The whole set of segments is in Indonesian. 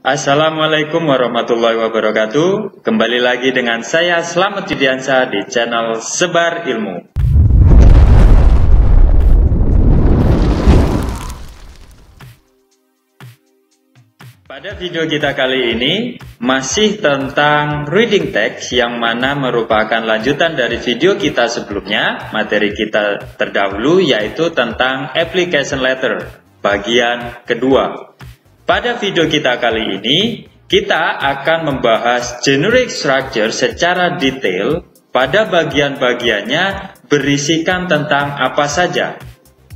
Assalamualaikum warahmatullahi wabarakatuh. Kembali lagi dengan saya Slamet Yudiansyah di channel Sebar Ilmu. Pada video kita kali ini masih tentang reading text, yang mana merupakan lanjutan dari video kita sebelumnya. Materi kita terdahulu yaitu tentang application letter bagian kedua. Pada video kita kali ini, kita akan membahas generic structure secara detail. Pada bagian-bagiannya berisikan tentang apa saja.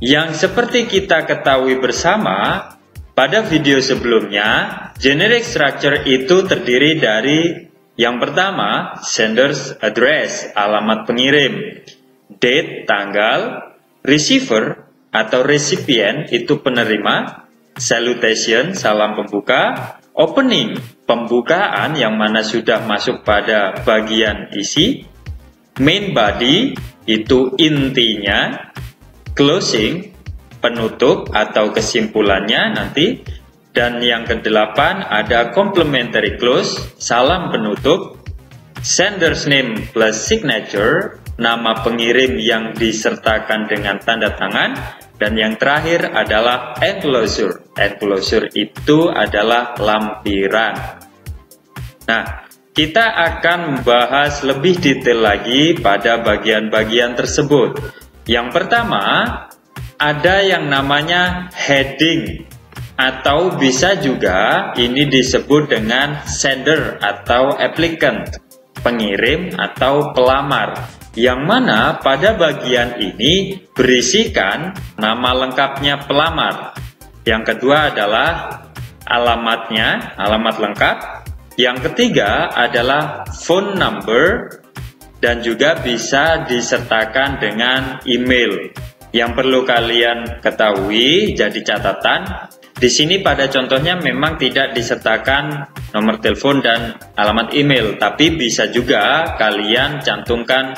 Yang seperti kita ketahui bersama, pada video sebelumnya, generic structure itu terdiri dari yang pertama, sender's address, alamat pengirim, date, tanggal, receiver atau recipient, itu penerima, salutation, salam pembuka, opening, pembukaan yang mana sudah masuk pada bagian isi, main body, itu intinya, closing, penutup atau kesimpulannya nanti, dan yang kedelapan ada complementary close, salam penutup, sender's name plus signature, nama pengirim yang disertakan dengan tanda tangan, dan yang terakhir adalah enclosure. Enclosure itu adalah lampiran. Nah, kita akan membahas lebih detail lagi pada bagian-bagian tersebut. Yang pertama, ada yang namanya heading, atau bisa juga ini disebut dengan sender atau applicant, pengirim atau pelamar, yang mana pada bagian ini berisikan nama lengkapnya pelamar. Yang kedua adalah alamatnya, alamat lengkap. Yang ketiga adalah phone number, dan juga bisa disertakan dengan email. Yang perlu kalian ketahui, jadi catatan, di sini pada contohnya memang tidak disertakan nomor telepon dan alamat email, tapi bisa juga kalian cantumkan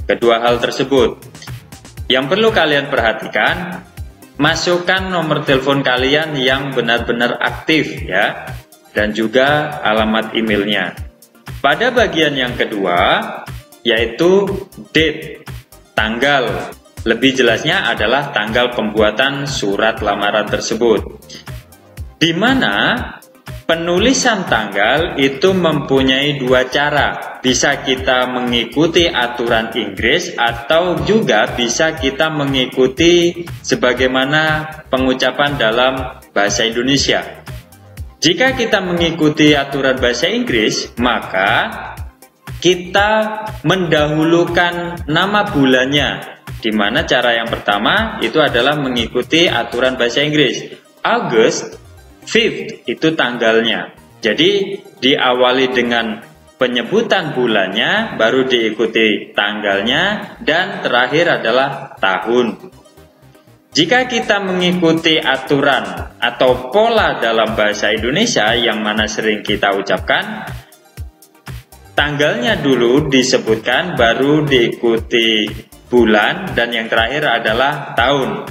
kedua hal tersebut. Yang perlu kalian perhatikan, masukkan nomor telepon kalian yang benar-benar aktif ya, dan juga alamat emailnya. Pada bagian yang kedua, yaitu date, tanggal. Lebih jelasnya adalah tanggal pembuatan surat lamaran tersebut, di mana penulisan tanggal itu mempunyai dua cara. Bisa kita mengikuti aturan Inggris atau juga bisa kita mengikuti sebagaimana pengucapan dalam bahasa Indonesia. Jika kita mengikuti aturan bahasa Inggris, maka kita mendahulukan nama bulannya, di mana cara yang pertama itu adalah mengikuti aturan bahasa Inggris. August 5th itu tanggalnya. Jadi diawali dengan penyebutan bulannya, baru diikuti tanggalnya, dan terakhir adalah tahun. Jika kita mengikuti aturan atau pola dalam bahasa Indonesia yang mana sering kita ucapkan, tanggalnya dulu disebutkan, baru diikuti bulan, dan yang terakhir adalah tahun.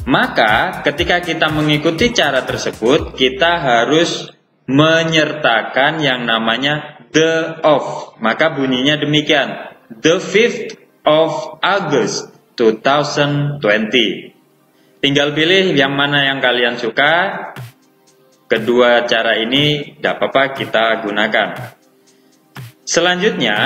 Maka ketika kita mengikuti cara tersebut, kita harus menyertakan yang namanya the of. Maka bunyinya demikian, the 5th of August 2020. Tinggal pilih yang mana yang kalian suka. Kedua cara ini tidak apa-apa kita gunakan. Selanjutnya,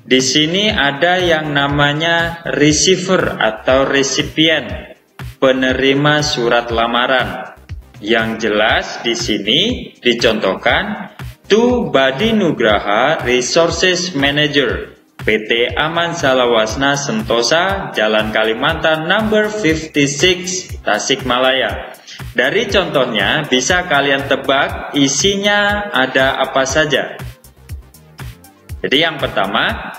di sini ada yang namanya receiver atau recipient, penerima surat lamaran. Yang jelas di sini dicontohkan to Badi Nugraha Resources Manager, PT Aman Salawasna Sentosa, Jalan Kalimantan number 56, Tasikmalaya. Dari contohnya bisa kalian tebak isinya ada apa saja. Jadi yang pertama,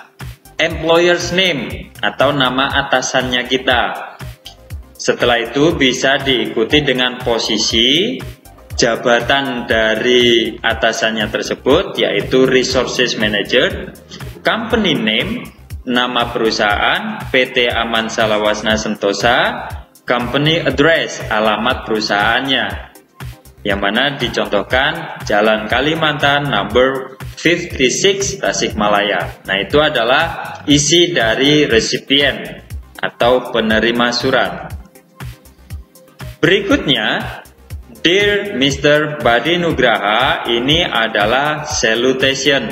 employer's name atau nama atasannya kita. Setelah itu bisa diikuti dengan posisi jabatan dari atasannya tersebut, yaitu resources manager, company name, nama perusahaan, PT Aman Salawasna Sentosa, company address, alamat perusahaannya. yang mana dicontohkan Jalan Kalimantan number 56 Tasikmalaya. Nah, itu adalah isi dari resipien atau penerima surat. Berikutnya, Dear Mr. Badi Nugraha, ini adalah salutation,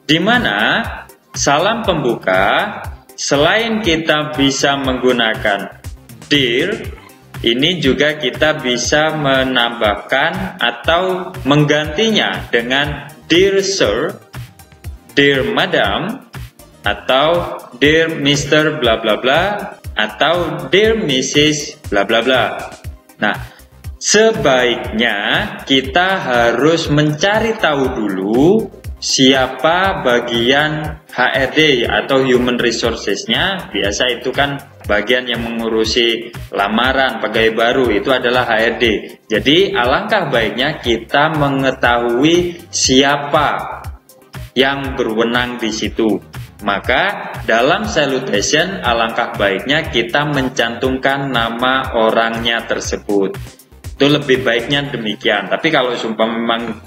di mana salam pembuka selain kita bisa menggunakan Dear, ini juga kita bisa menambahkan atau menggantinya dengan Dear Sir, Dear Madam, atau Dear Mr. bla bla bla, atau Dear Mrs. bla bla bla. Nah, sebaiknya kita harus mencari tahu dulu siapa bagian HRD atau Human Resources-nya. Biasa itu kan bagian yang mengurusi lamaran pegawai baru, itu adalah HRD. Jadi alangkah baiknya kita mengetahui siapa yang berwenang di situ. Maka dalam salutation alangkah baiknya kita mencantumkan nama orangnya tersebut. Itu lebih baiknya demikian. Tapi kalau sumpah memang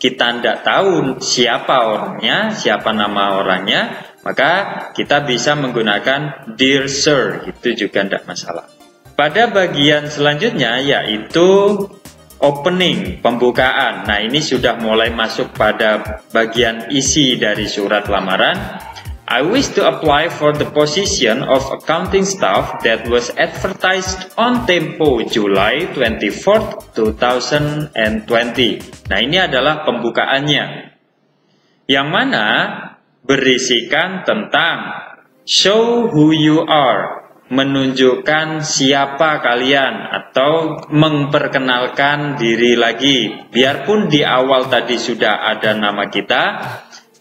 kita tidak tahu siapa orangnya, siapa nama orangnya, maka kita bisa menggunakan Dear Sir, itu juga tidak masalah. Pada bagian selanjutnya yaitu opening, pembukaan. Nah, ini sudah mulai masuk pada bagian isi dari surat lamaran. I wish to apply for the position of accounting staff that was advertised on Tempo July 24, 2020. Nah, ini adalah pembukaannya, yang mana berisikan tentang show who you are, menunjukkan siapa kalian atau memperkenalkan diri lagi. Biarpun di awal tadi sudah ada nama kita,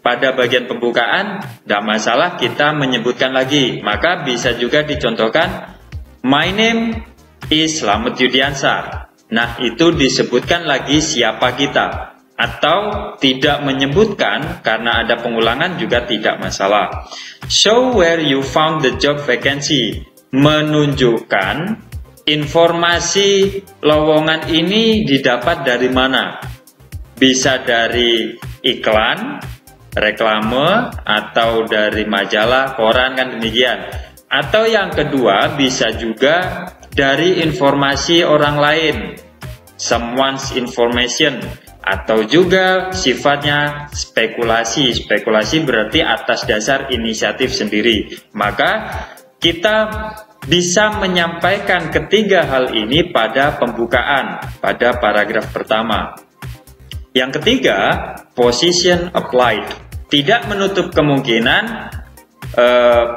pada bagian pembukaan tidak masalah kita menyebutkan lagi. Maka bisa juga dicontohkan, my name is Slamet Yudiansah. Nah, itu disebutkan lagi siapa kita. Atau tidak menyebutkan karena ada pengulangan juga tidak masalah. Show where you found the job vacancy, menunjukkan informasi lowongan ini didapat dari mana. Bisa dari iklan, reklame, atau dari majalah, koran, kan demikian. Atau yang kedua bisa juga dari informasi orang lain, someone's information, atau juga sifatnya spekulasi. Spekulasi berarti atas dasar inisiatif sendiri. Maka kita bisa menyampaikan ketiga hal ini pada pembukaan, pada paragraf pertama. Yang ketiga, position applied. Tidak menutup kemungkinan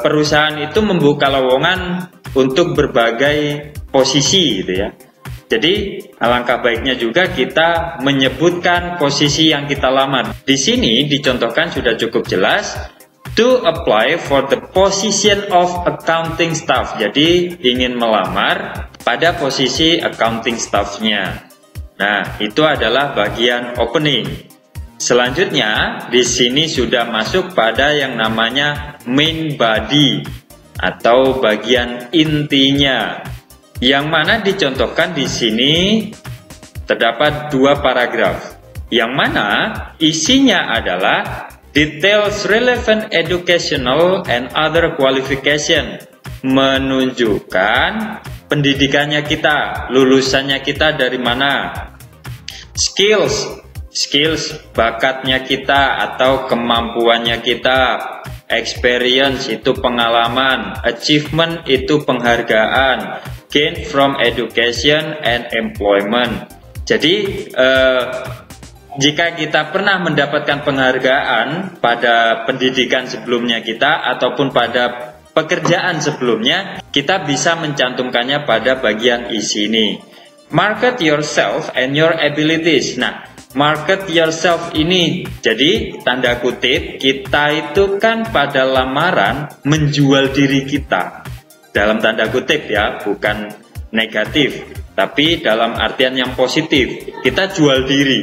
perusahaan itu membuka lowongan untuk berbagai posisi, gitu ya. Jadi alangkah baiknya juga kita menyebutkan posisi yang kita lamar. Di sini dicontohkan sudah cukup jelas, to apply for the position of accounting staff. Jadi ingin melamar pada posisi accounting staff-nya. Nah, itu adalah bagian opening. Selanjutnya, di sini sudah masuk pada yang namanya main body atau bagian intinya, yang mana dicontohkan di sini terdapat dua paragraf, yang mana isinya adalah details relevant educational and other qualification, menunjukkan pendidikannya kita, lulusannya kita dari mana. Skills, bakatnya kita atau kemampuannya kita. Experience itu pengalaman, achievement itu penghargaan, gain from education and employment. Jadi jika kita pernah mendapatkan penghargaan pada pendidikan sebelumnya kita ataupun pada pekerjaan sebelumnya, kita bisa mencantumkannya pada bagian isi ini. Market yourself and your abilities. Nah, market yourself ini, jadi tanda kutip, kita itu kan pada lamaran menjual diri kita. Dalam tanda kutip ya, bukan negatif, tapi dalam artian yang positif. Kita jual diri.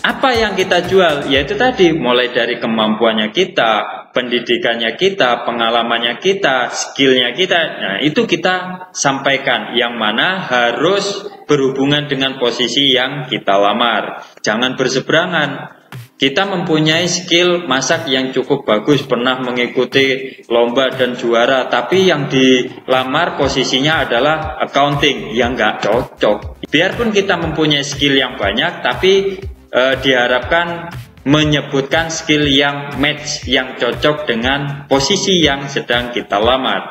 Apa yang kita jual? Yaitu tadi, mulai dari kemampuannya kita, pendidikannya kita, pengalamannya kita, skillnya kita. Nah, itu kita sampaikan, yang mana harus berhubungan dengan posisi yang kita lamar. Jangan berseberangan. Kita mempunyai skill masak yang cukup bagus, pernah mengikuti lomba dan juara, tapi yang dilamar posisinya adalah accounting, yang nggak cocok. Biarpun kita mempunyai skill yang banyak, tapi diharapkan menyebutkan skill yang match, yang cocok dengan posisi yang sedang kita lamar.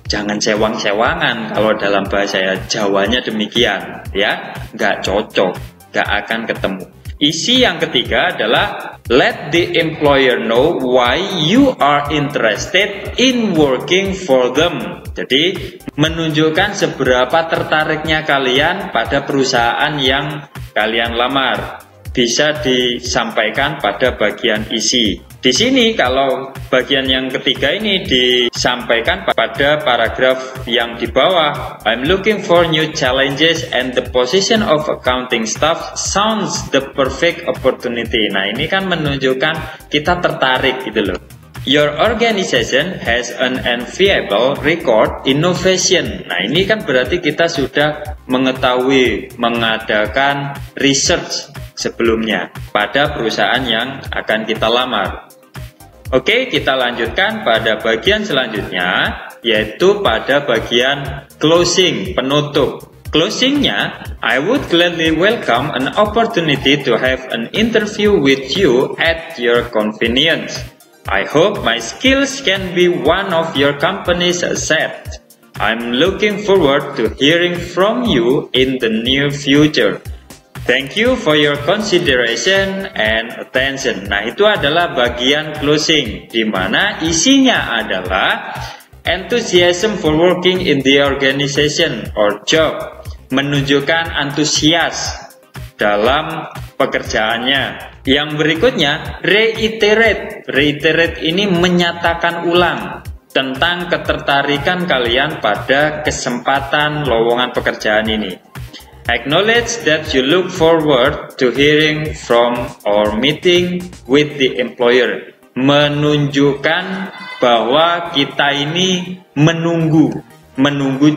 Jangan sewang-sewangan, kalau dalam bahasa Jawanya demikian, ya, nggak cocok, nggak akan ketemu. Isi yang ketiga adalah let the employer know why you are interested in working for them. Jadi menunjukkan seberapa tertariknya kalian pada perusahaan yang kalian lamar. Bisa disampaikan pada bagian isi. Di sini kalau bagian yang ketiga ini disampaikan pada paragraf yang di bawah. I'm looking for new challenges and the position of accounting staff sounds the perfect opportunity. Nah, ini kan menunjukkan kita tertarik gitu loh. Your organization has an enviable record innovation. Nah, ini kan berarti kita sudah mengetahui, mengadakan research sebelumnya pada perusahaan yang akan kita lamar. Oke, kita lanjutkan pada bagian selanjutnya, yaitu pada bagian closing, penutup. Closingnya, I would gladly welcome an opportunity to have an interview with you at your convenience. I hope my skills can be one of your company's assets. I'm looking forward to hearing from you in the near future. Thank you for your consideration and attention. Nah, itu adalah bagian closing, di mana isinya adalah enthusiasm for working in the organization or job, menunjukkan antusias dalam pekerjaannya. Yang berikutnya, reiterate. Reiterate ini menyatakan ulang tentang ketertarikan kalian pada kesempatan lowongan pekerjaan ini. Acknowledge that you look forward to hearing from or meeting with the employer. Menunjukkan bahwa kita ini menunggu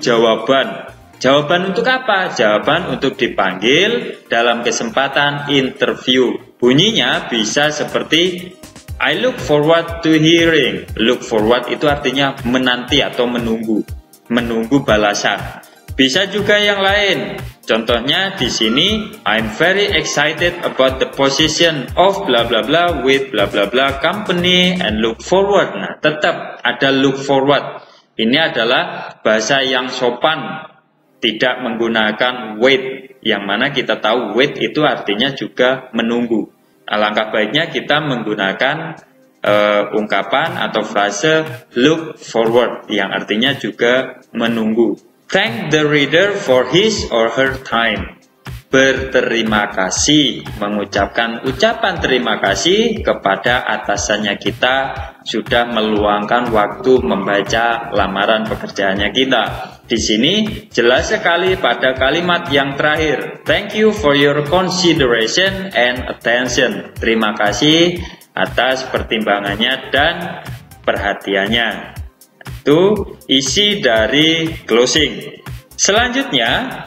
jawaban. Jawaban untuk apa? Jawaban untuk dipanggil dalam kesempatan interview. Bunyinya bisa seperti I look forward to hearing. Look forward itu artinya menanti atau menunggu balasan. Bisa juga yang lain. Contohnya di sini, I'm very excited about the position of bla bla bla with bla bla bla company and look forward. Nah, tetap ada look forward. Ini adalah bahasa yang sopan, tidak menggunakan wait, yang mana kita tahu wait itu artinya juga menunggu. Alangkah baiknya kita menggunakan ungkapan atau frase look forward, yang artinya juga menunggu. Thank the reader for his or her time. Berterima kasih, mengucapkan ucapan terima kasih kepada atasannya kita sudah meluangkan waktu membaca lamaran pekerjaannya kita. Di sini jelas sekali pada kalimat yang terakhir. Thank you for your consideration and attention. Terima kasih atas pertimbangannya dan perhatiannya. Itu isi dari closing. Selanjutnya,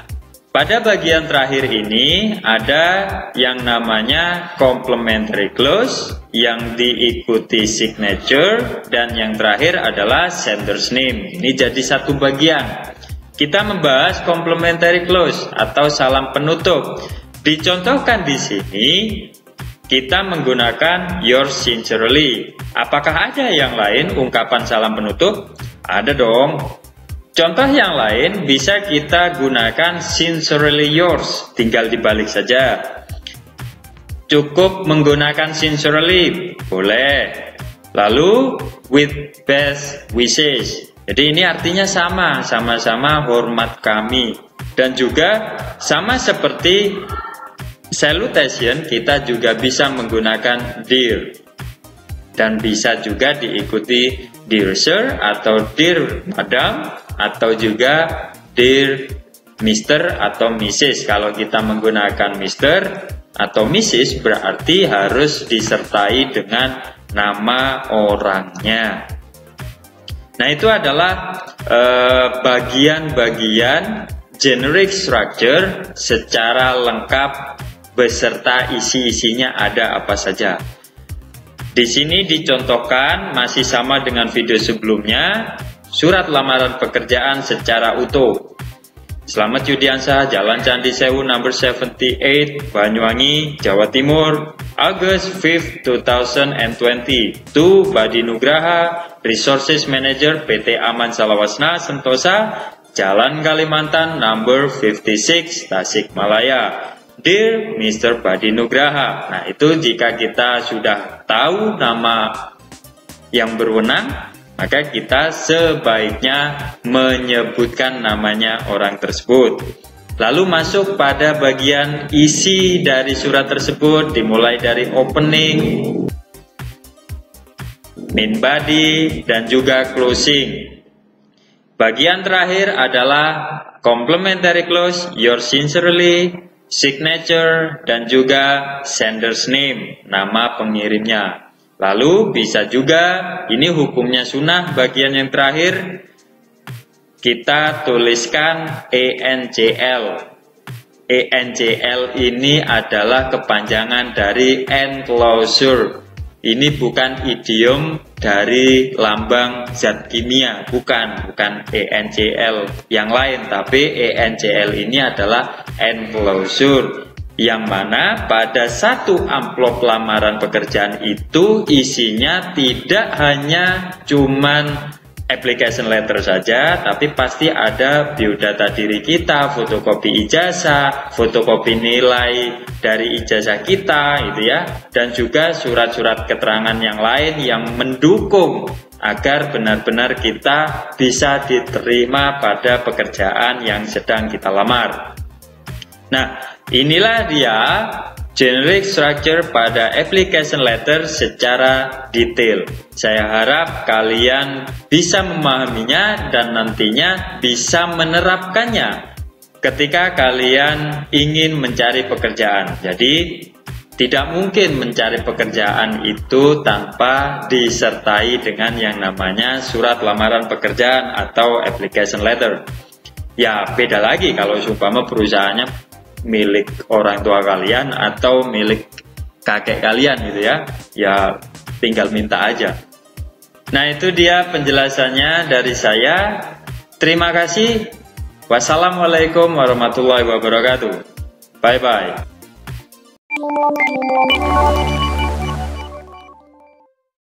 pada bagian terakhir ini ada yang namanya complementary clause yang diikuti signature, dan yang terakhir adalah sender's name. Ini jadi satu bagian. Kita membahas complementary clause atau salam penutup. Dicontohkan di sini kita menggunakan yours sincerely. Apakah ada yang lain ungkapan salam penutup? Ada dong. Contoh yang lain bisa kita gunakan sincerely yours, tinggal dibalik saja. Cukup menggunakan sincerely, boleh. Lalu with best wishes. Jadi ini artinya sama-sama hormat kami. Dan juga sama seperti salutation, kita juga bisa menggunakan dear. Dan bisa juga diikuti dear sir atau dear madam atau juga dear Mr. atau Mrs. Kalau kita menggunakan Mr. atau Mrs. berarti harus disertai dengan nama orangnya. Nah, itu adalah bagian-bagian generic structure secara lengkap beserta isi-isinya ada apa saja. Di sini dicontohkan masih sama dengan video sebelumnya, surat lamaran pekerjaan secara utuh. Selamat Yudiansah, Jalan Candi Sewu, number 78, Banyuwangi, Jawa Timur, August 5, 2020. To Badi Nugraha, Resources Manager PT Aman Salawasna Sentosa, Jalan Kalimantan, number 56, Tasikmalaya. Dear Mr. Badi Nugraha. Nah, itu jika kita sudah tahu nama yang berwenang, maka kita sebaiknya menyebutkan namanya orang tersebut. Lalu masuk pada bagian isi dari surat tersebut, dimulai dari opening, main body, dan juga closing. Bagian terakhir adalah complimentary close, yours sincerely, signature, dan juga sender's name, nama pengirimnya. Lalu bisa juga, ini hukumnya sunnah bagian yang terakhir, kita tuliskan ENCL. ENCL ini adalah kepanjangan dari enclosure. Ini bukan idiom dari lambang zat kimia, bukan ENCL yang lain, tapi ENCL ini adalah enclosure, yang mana pada satu amplop lamaran pekerjaan itu isinya tidak hanya cuman application letter saja, tapi pasti ada biodata diri kita, fotokopi ijazah, fotokopi nilai dari ijazah kita, gitu ya, dan juga surat-surat keterangan yang lain yang mendukung agar benar-benar kita bisa diterima pada pekerjaan yang sedang kita lamar. Nah, inilah dia generic structure pada application letter secara detail. Saya harap kalian bisa memahaminya dan nantinya bisa menerapkannya ketika kalian ingin mencari pekerjaan. Jadi, tidak mungkin mencari pekerjaan itu tanpa disertai dengan yang namanya surat lamaran pekerjaan atau application letter. Ya, beda lagi kalau seumpama perusahaannya milik orang tua kalian atau milik kakek kalian gitu ya, ya tinggal minta aja. Nah, itu dia penjelasannya dari saya. Terima kasih. Wassalamualaikum warahmatullahi wabarakatuh. Bye bye.